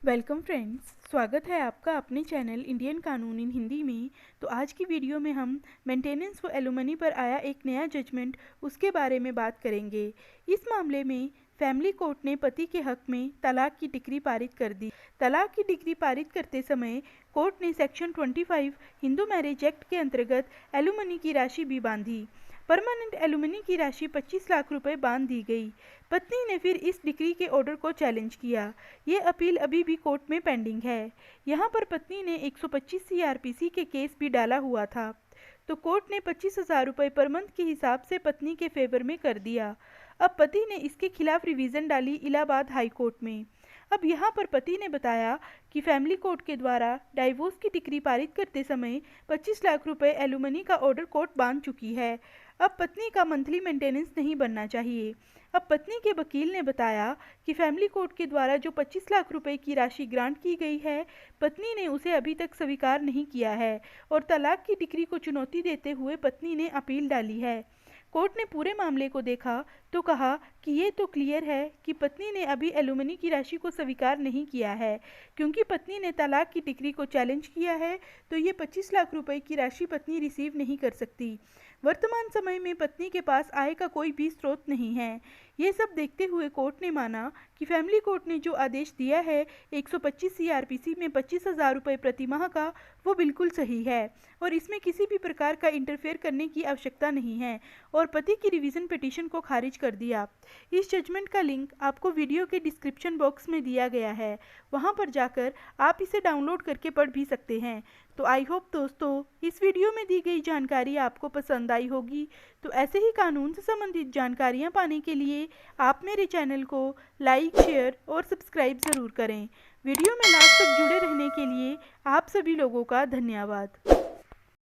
Welcome friends, स्वागत है आपका अपने चैनल इंडियन कानून इन हिंदी में। तो आज की वीडियो में हम मेंटेनेंस व एलुमनी पर आया एक नया जजमेंट उसके बारे में बात करेंगे। इस मामले में फैमिली कोर्ट ने पति के हक में तलाक की डिक्री पारित कर दी। तलाक की डिक्री पारित करते समय कोर्ट ने सेक्शन 25 हिंदू मैरिज एक्ट के अंतर्गत एलुमनी की राशि भी बांधी। परमानेंट एलुमनी की राशि 25 लाख रुपए बांध दी गई। पत्नी ने फिर इस डिक्री के ऑर्डर को चैलेंज किया। ये अपील अभी भी कोर्ट में पेंडिंग है। यहाँ पर पत्नी ने 125 सीआरपीसी के केस भी डाला हुआ था, तो कोर्ट ने 25,000 रुपये पर मंथ के हिसाब से पत्नी के फेवर में कर दिया। अब पति ने इसके खिलाफ रिवीजन डाली इलाहाबाद हाई कोर्ट में। अब यहाँ पर पति ने बताया कि फैमिली कोर्ट के द्वारा डाइवोर्स की डिक्री पारित करते समय 25 लाख रुपए एलुमनी का ऑर्डर कोर्ट बांध चुकी है। अब पत्नी का मंथली मेंटेनेंस नहीं बनना चाहिए। अब पत्नी के वकील ने बताया कि फैमिली कोर्ट के द्वारा जो 25 लाख रुपए की राशि ग्रांट की गई है, पत्नी ने उसे अभी तक स्वीकार नहीं किया है और तलाक की डिक्री को चुनौती देते हुए पत्नी ने अपील डाली है। कोर्ट ने पूरे मामले को देखा तो कहा कि ये तो क्लियर है कि पत्नी ने अभी एलुमनी की राशि को स्वीकार नहीं किया है, क्योंकि पत्नी ने तलाक की डिक्री को चैलेंज किया है, तो ये 25 लाख रुपए की राशि पत्नी रिसीव नहीं कर सकती। वर्तमान समय में पत्नी के पास आय का कोई भी स्रोत नहीं है। ये सब देखते हुए कोर्ट ने माना कि फैमिली कोर्ट ने जो आदेश दिया है 125 सीआरपीसी में 25,000 रुपये प्रति माह का, वो बिल्कुल सही है और इसमें किसी भी प्रकार का इंटरफेयर करने की आवश्यकता नहीं है और पति की रिवीजन पिटीशन को खारिज कर दिया। इस जजमेंट का लिंक आपको वीडियो के डिस्क्रिप्शन बॉक्स में दिया गया है, वहां पर जाकर आप इसे डाउनलोड करके पढ़ भी सकते हैं। तो आई होप दोस्तों इस वीडियो में दी गई जानकारी आपको पसंद आई होगी। तो ऐसे ही कानून से संबंधित जानकारियाँ पाने के लिए आप मेरे चैनल को लाइक, शेयर और सब्सक्राइब ज़रूर करें। वीडियो में लास्ट तक जुड़े रहने के लिए आप सभी लोगों का धन्यवाद।